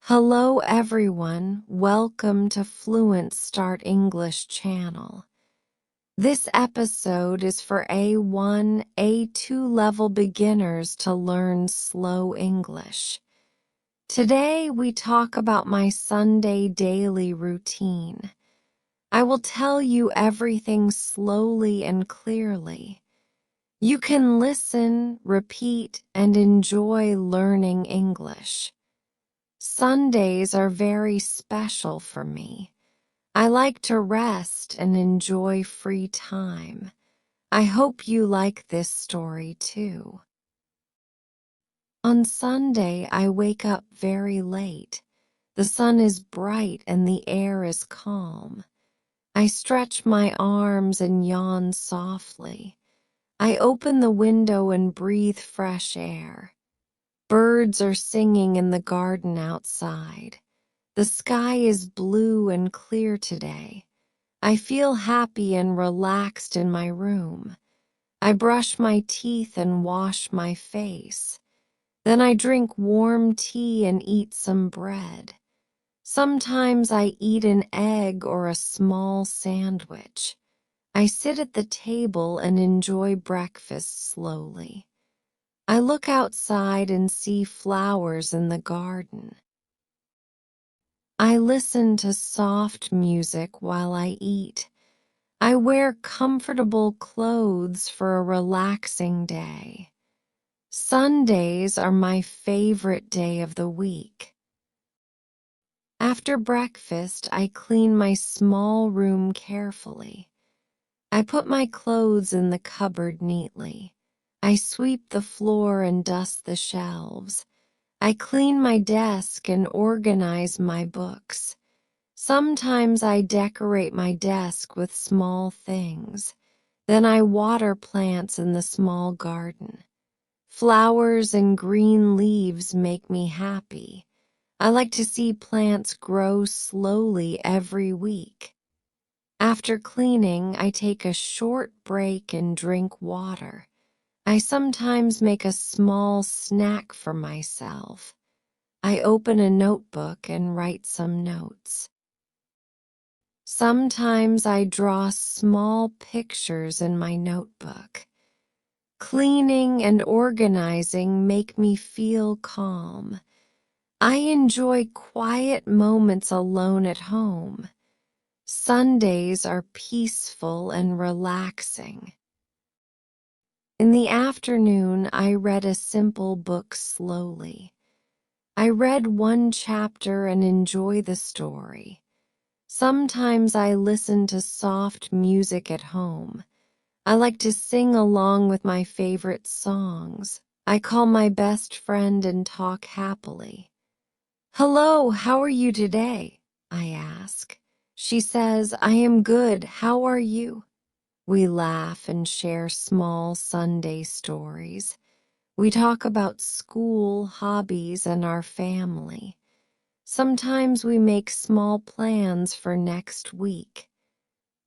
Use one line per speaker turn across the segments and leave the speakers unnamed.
Hello everyone, welcome to Fluent Start English channel. This episode is for A1, A2 level beginners to learn slow English. Today we talk about my Sunday daily routine. I will tell you everything slowly and clearly. You can listen, repeat, and enjoy learning English. Sundays are very special for me. I like to rest and enjoy free time. I hope you like this story too. On Sunday, I wake up very late. The sun is bright and the air is calm. I stretch my arms and yawn softly. I open the window and breathe fresh air. Birds are singing in the garden outside. The sky is blue and clear today. I feel happy and relaxed in my room. I brush my teeth and wash my face. Then I drink warm tea and eat some bread. Sometimes I eat an egg or a small sandwich. I sit at the table and enjoy breakfast slowly. I look outside and see flowers in the garden. I listen to soft music while I eat. I wear comfortable clothes for a relaxing day. Sundays are my favorite day of the week. After breakfast, I clean my small room carefully. I put my clothes in the cupboard neatly. I sweep the floor and dust the shelves. I clean my desk and organize my books. Sometimes I decorate my desk with small things. Then I water plants in the small garden. Flowers and green leaves make me happy. I like to see plants grow slowly every week. After cleaning, I take a short break and drink water. I sometimes make a small snack for myself. I open a notebook and write some notes. Sometimes I draw small pictures in my notebook. Cleaning and organizing make me feel calm. I enjoy quiet moments alone at home. Sundays are peaceful and relaxing. In the afternoon, I read a simple book slowly. I read one chapter and enjoy the story. Sometimes I listen to soft music at home. I like to sing along with my favorite songs. I call my best friend and talk happily. "Hello, how are you today?" I ask. She says, "I am good. How are you?" We laugh and share small Sunday stories. We talk about school, hobbies, and our family. Sometimes we make small plans for next week.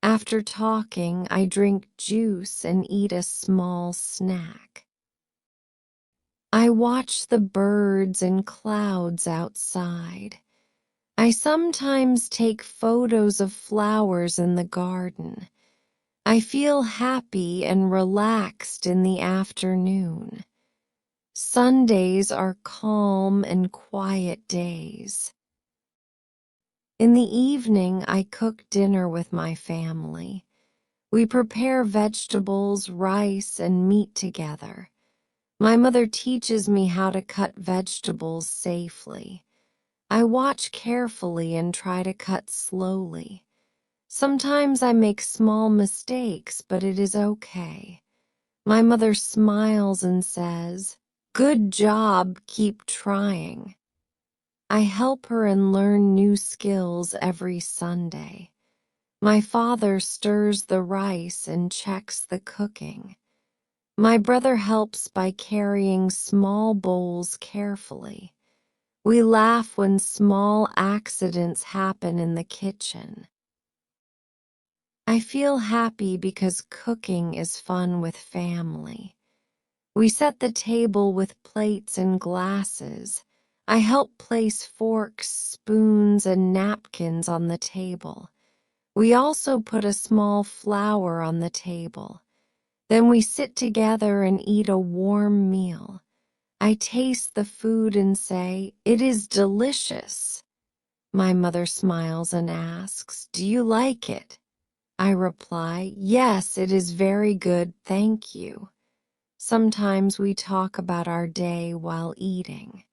After talking, I drink juice and eat a small snack. I watch the birds and clouds outside. I sometimes take photos of flowers in the garden. I feel happy and relaxed in the afternoon. Sundays are calm and quiet days. In the evening, I cook dinner with my family. We prepare vegetables, rice, and meat together. My mother teaches me how to cut vegetables safely. I watch carefully and try to cut slowly. Sometimes I make small mistakes, but it is okay. My mother smiles and says, "Good job, keep trying." I help her and learn new skills every Sunday. My father stirs the rice and checks the cooking. My brother helps by carrying small bowls carefully. We laugh when small accidents happen in the kitchen. I feel happy because cooking is fun with family. We set the table with plates and glasses. I help place forks, spoons, and napkins on the table. We also put a small flower on the table. Then we sit together and eat a warm meal. I taste the food and say, "It is delicious." My mother smiles and asks, "Do you like it?" I reply, "Yes, it is very good, thank you." Sometimes we talk about our day while eating.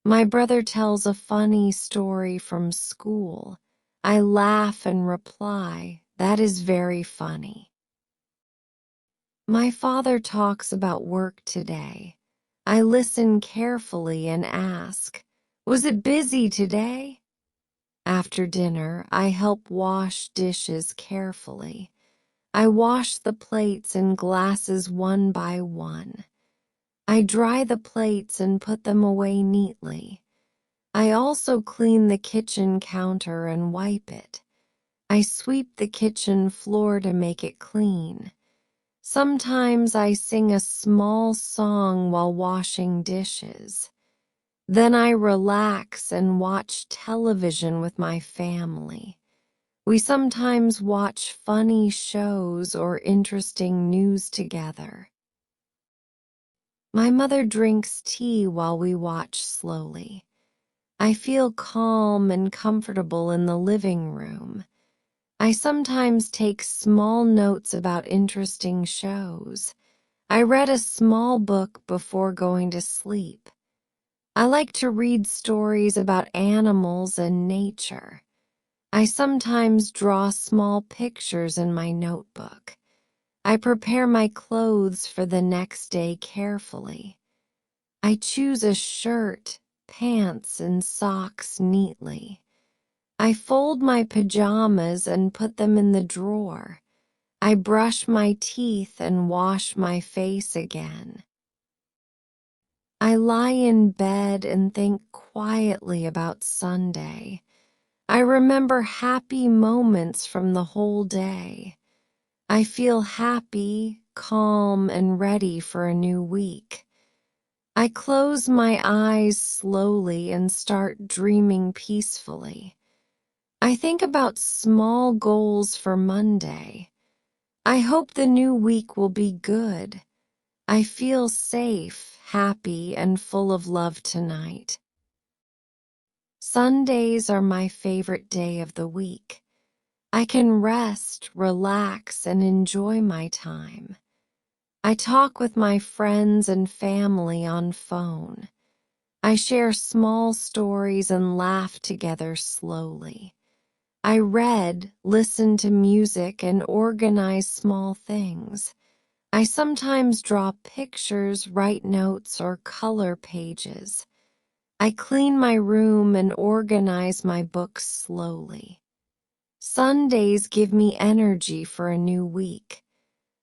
My brother tells a funny story from school. I laugh and reply, "That is very funny." My father talks about work today. I listen carefully and ask, "Was it busy today?" After dinner, I help wash dishes carefully. I wash the plates and glasses one by one. I dry the plates and put them away neatly. I also clean the kitchen counter and wipe it. I sweep the kitchen floor to make it clean. Sometimes I sing a small song while washing dishes. Then I relax and watch television with my family. We sometimes watch funny shows or interesting news together. My mother drinks tea while we watch slowly. I feel calm and comfortable in the living room. I sometimes take small notes about interesting shows. I read a small book before going to sleep. I like to read stories about animals and nature. I sometimes draw small pictures in my notebook. I prepare my clothes for the next day carefully. I choose a shirt, pants, and socks neatly. I fold my pajamas and put them in the drawer. I brush my teeth and wash my face again. I lie in bed and think quietly about Sunday. I remember happy moments from the whole day. I feel happy, calm, and ready for a new week. I close my eyes slowly and start dreaming peacefully. I think about small goals for Monday. I hope the new week will be good. I feel safe, happy, and full of love tonight. Sundays are my favorite day of the week. I can rest, relax, and enjoy my time. I talk with my friends and family on phone. I share small stories and laugh together slowly. I read, listen to music, and organize small things. I sometimes draw pictures, write notes, or color pages. I clean my room and organize my books slowly. Sundays give me energy for a new week.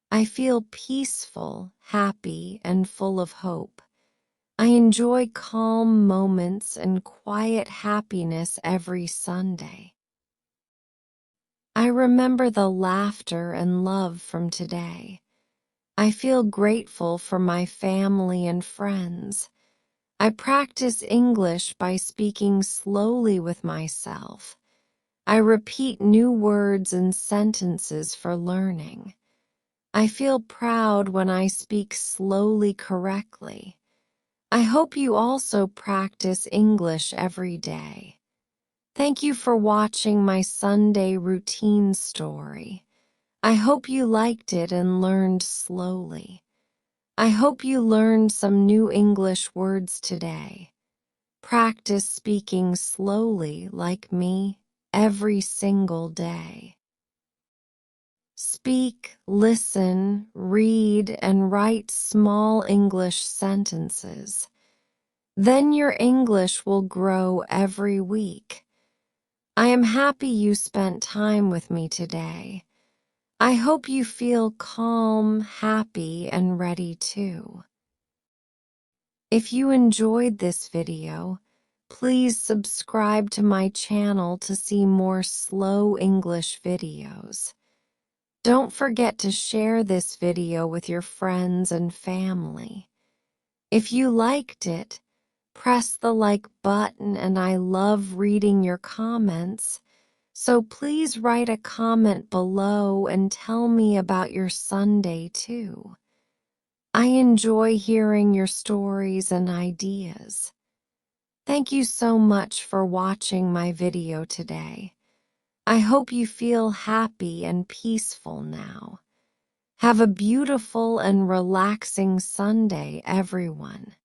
I feel peaceful, happy, and full of hope. I enjoy calm moments and quiet happiness every Sunday. I remember the laughter and love from today. I feel grateful for my family and friends. I practice English by speaking slowly with myself. I repeat new words and sentences for learning. I feel proud when I speak slowly correctly. I hope you also practice English every day. Thank you for watching my Sunday routine story. I hope you liked it and learned slowly. I hope you learned some new English words today. Practice speaking slowly like me every single day. Speak, listen, read, and write small English sentences. Then your English will grow every week. I am happy you spent time with me today. I hope you feel calm, happy, and ready too. If you enjoyed this video, please subscribe to my channel to see more slow English videos. Don't forget to share this video with your friends and family. If you liked it, press the like button, and I love reading your comments. So please write a comment below and tell me about your Sunday too. I enjoy hearing your stories and ideas. Thank you so much for watching my video today. I hope you feel happy and peaceful now. Have a beautiful and relaxing Sunday, everyone.